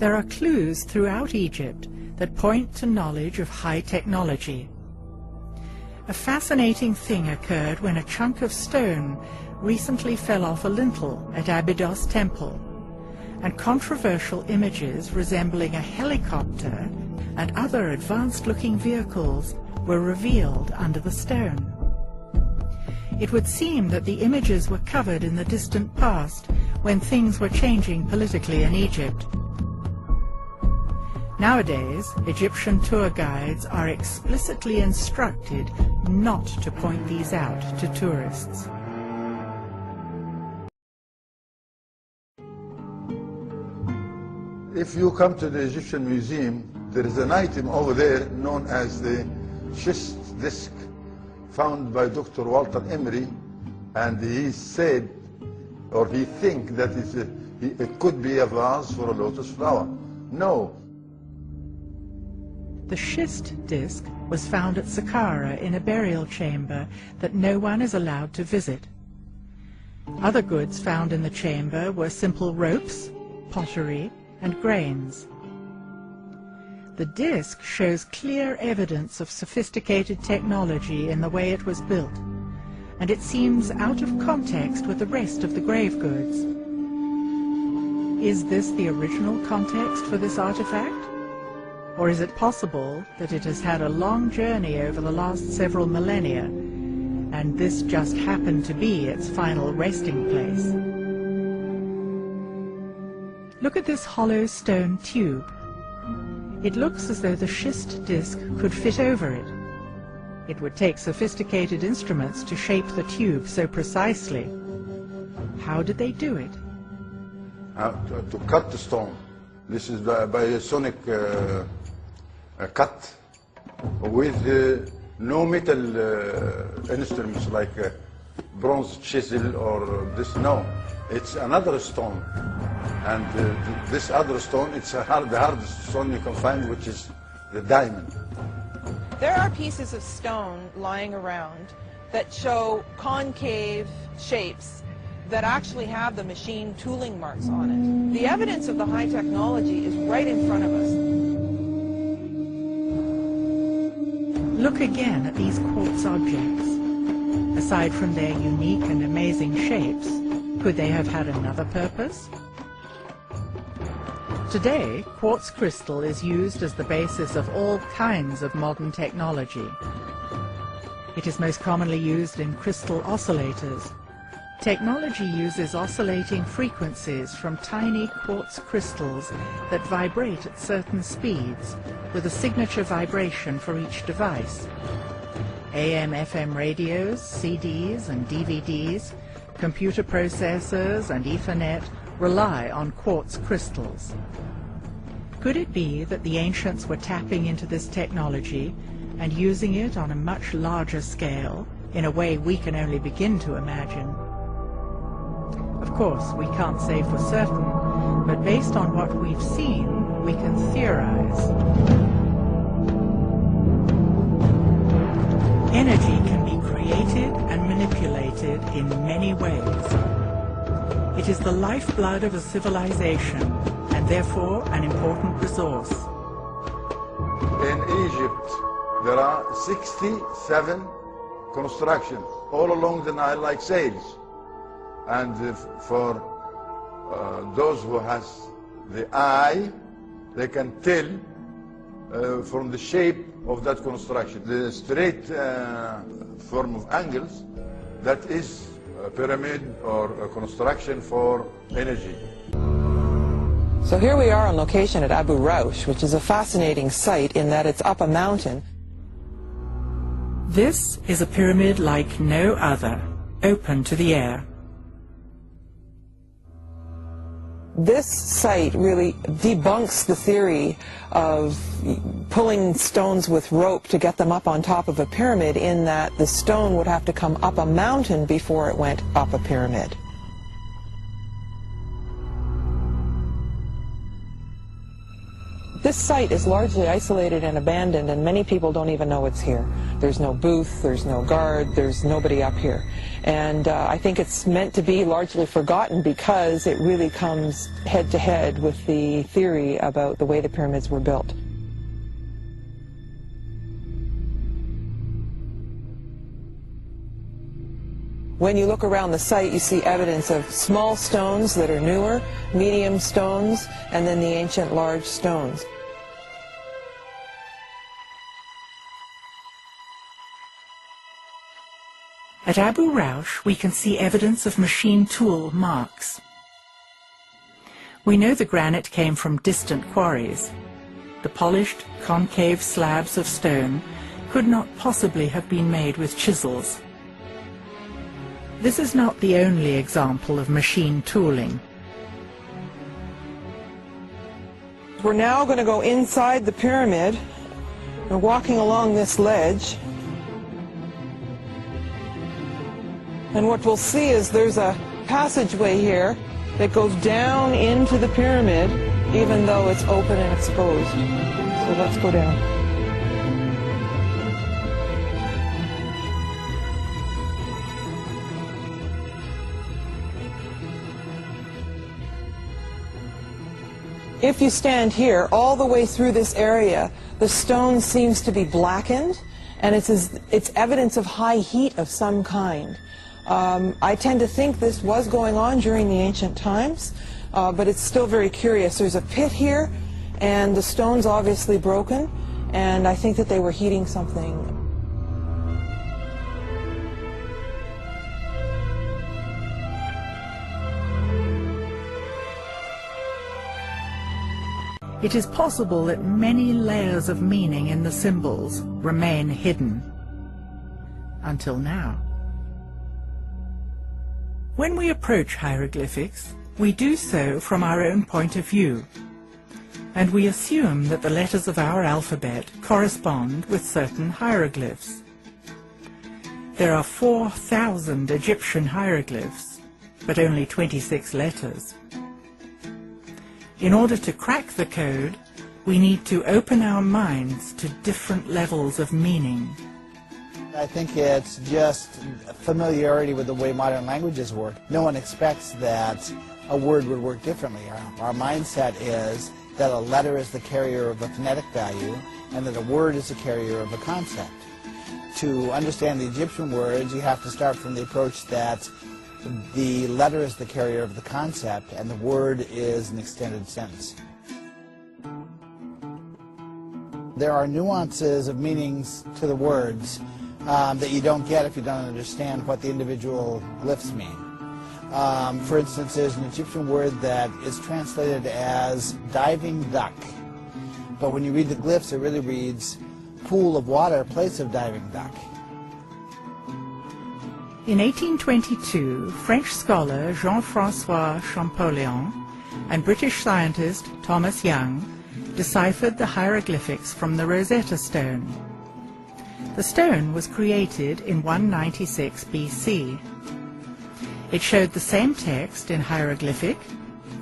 There are clues throughout Egypt that point to knowledge of high technology. A fascinating thing occurred when a chunk of stone recently fell off a lintel at Abydos Temple, and controversial images resembling a helicopter and other advanced-looking vehicles were revealed under the stone. It would seem that the images were covered in the distant past when things were changing politically in Egypt. Nowadays, Egyptian tour guides are explicitly instructed not to point these out to tourists. If you come to the Egyptian Museum, there is an item over there known as the schist disc, found by Dr. Walter Emery, and he said, or he thinks that it could be a vase for a lotus flower. No. The schist disc was found at Saqqara in a burial chamber that no one is allowed to visit. Other goods found in the chamber were simple ropes, pottery, and grains. The disc shows clear evidence of sophisticated technology in the way it was built, and it seems out of context with the rest of the grave goods. Is this the original context for this artifact? Or is it possible that it has had a long journey over the last several millennia, and this just happened to be its final resting place? Look at this hollow stone tube. It looks as though the schist disc could fit over it. It would take sophisticated instruments to shape the tube so precisely. How did they do it? To cut the stone. This is by a sonic cut with no metal instruments like bronze chisel or this. No, it's another stone. And this other stone, it's the hardest stone you can find, which is the diamond. There are pieces of stone lying around that show concave shapes that actually have the machine tooling marks on it. The evidence of the high technology is right in front of us. Look again at these quartz objects. Aside from their unique and amazing shapes, could they have had another purpose? Today, quartz crystal is used as the basis of all kinds of modern technology. It is most commonly used in crystal oscillators. Technology uses oscillating frequencies from tiny quartz crystals that vibrate at certain speeds, with a signature vibration for each device. AM/FM radios, CDs and DVDs, computer processors and Ethernet rely on quartz crystals. Could it be that the ancients were tapping into this technology and using it on a much larger scale, in a way we can only begin to imagine? Of course, we can't say for certain, but based on what we've seen, we can theorize. Energy can be created and manipulated in many ways. It is the lifeblood of a civilization, and therefore an important resource. In Egypt, there are 67 constructions all along the Nile like sails. And for those who has the eye, they can tell from the shape of that construction. The straight form of angles, that is a pyramid or a construction for energy. So here we are on location at YHWH, which is a fascinating site in that it's up a mountain. This is a pyramid like no other, open to the air. This site really debunks the theory of pulling stones with rope to get them up on top of a pyramid, in that the stone would have to come up a mountain before it went up a pyramid. This site is largely isolated and abandoned, and many people don't even know it's here. There's no booth, there's no guard, there's nobody up here. And I think it's meant to be largely forgotten because it really comes head to head with the theory about the way the pyramids were built. When you look around the site, you see evidence of small stones that are newer, medium stones, and then the ancient large stones. At Abu Raush, we can see evidence of machine tool marks. We know the granite came from distant quarries. The polished, concave slabs of stone could not possibly have been made with chisels. This is not the only example of machine tooling. We're now going to go inside the pyramid. We're walking along this ledge. And what we'll see is there's a passageway here that goes down into the pyramid, even though it's open and exposed. So let's go down. If you stand here, all the way through this area, the stone seems to be blackened, and it's evidence of high heat of some kind. I tend to think this was going on during the ancient times, but it's still very curious. There's a pit here, and the stone's obviously broken, and I think that they were heating something. It is possible that many layers of meaning in the symbols remain hidden. Until now. When we approach hieroglyphics, we do so from our own point of view, and we assume that the letters of our alphabet correspond with certain hieroglyphs. There are 4,000 Egyptian hieroglyphs, but only 26 letters. In order to crack the code, we need to open our minds to different levels of meaning. I think it's just familiarity with the way modern languages work. No one expects that a word would work differently. Our mindset is that a letter is the carrier of a phonetic value and that a word is the carrier of a concept. To understand the Egyptian words, you have to start from the approach that the letter is the carrier of the concept and the word is an extended sentence. There are nuances of meanings to the words that you don't get if you don't understand what the individual glyphs mean. For instance, there's an Egyptian word that is translated as diving duck, but when you read the glyphs it really reads pool of water, place of diving duck. In 1822, French scholar Jean-François Champollion and British scientist Thomas Young deciphered the hieroglyphics from the Rosetta Stone. The stone was created in 196 BC. It showed the same text in hieroglyphic,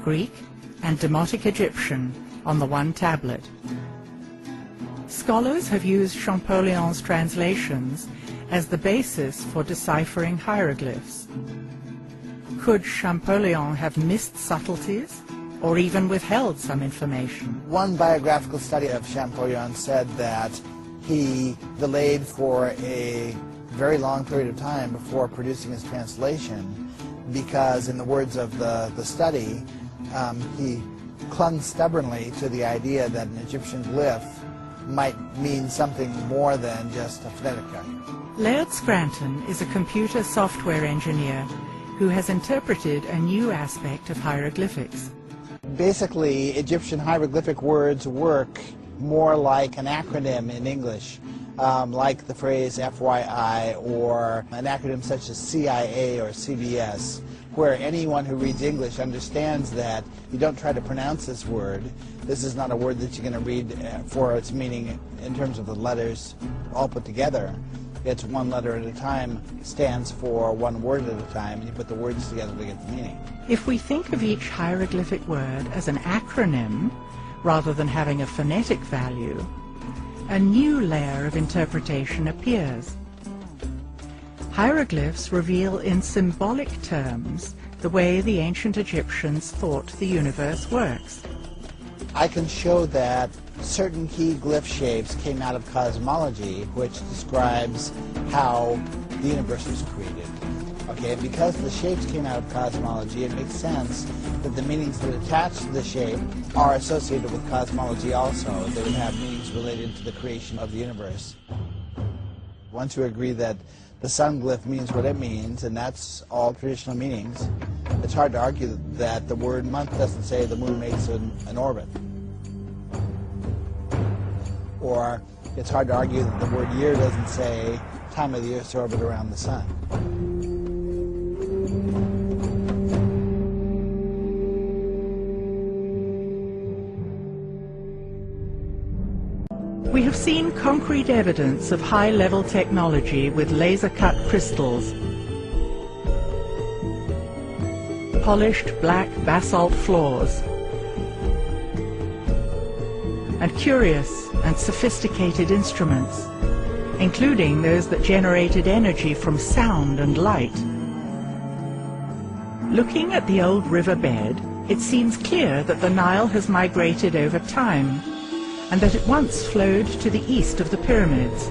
Greek, and Demotic Egyptian on the one tablet. Scholars have used Champollion's translations as the basis for deciphering hieroglyphs. Could Champollion have missed subtleties, or even withheld some information? One biographical study of Champollion said that he delayed for a very long period of time before producing his translation because, in the words of the study, he clung stubbornly to the idea that an Egyptian glyph might mean something more than just a phonetic value. Laird Scranton is a computer software engineer who has interpreted a new aspect of hieroglyphics. Basically, Egyptian hieroglyphic words work more like an acronym in English, like the phrase FYI or an acronym such as CIA or CBS, where anyone who reads English understands that you don't try to pronounce this word. This is not a word that you're going to read for its meaning in terms of the letters all put together. It's one letter at a time, stands for one word at a time, and you put the words together to get the meaning. If we think of each hieroglyphic word as an acronym, rather than having a phonetic value, a new layer of interpretation appears. Hieroglyphs reveal in symbolic terms the way the ancient Egyptians thought the universe works. I can show that certain key glyph shapes came out of cosmology, which describes how the universe was created. Okay, and because the shapes came out of cosmology, it makes sense that the meanings that attach to the shape are associated with cosmology also. They would have meanings related to the creation of the universe. Once we agree that the sun glyph means what it means, and that's all traditional meanings, it's hard to argue that the word month doesn't say the moon makes an orbit. Or it's hard to argue that the word year doesn't say time of the Earth's orbit around the sun. We have seen concrete evidence of high-level technology with laser-cut crystals, polished black basalt floors, and curious and sophisticated instruments, including those that generated energy from sound and light. Looking at the old riverbed, it seems clear that the Nile has migrated over time, and that it once flowed to the east of the pyramids.